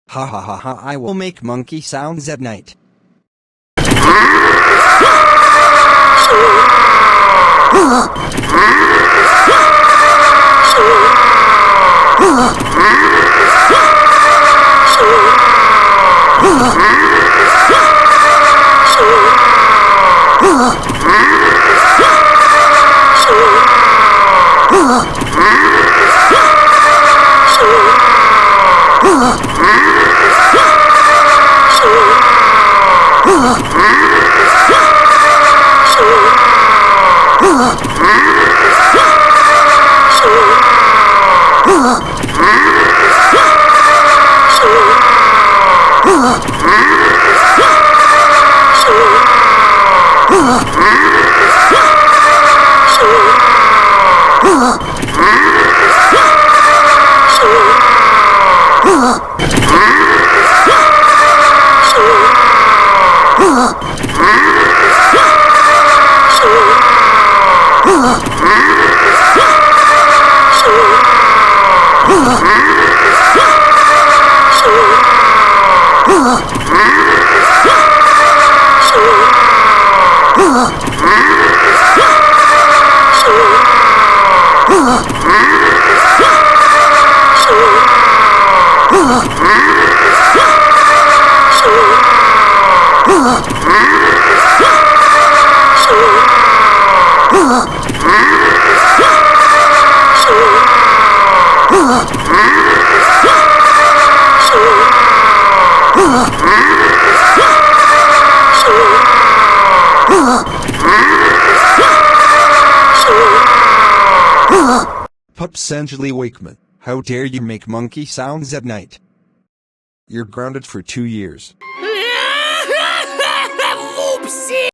Ha ha ha ha, I will make monkey sounds at night. Pups Angeli Wakeman, how dare you make monkey sounds at night? You're grounded for 2 years.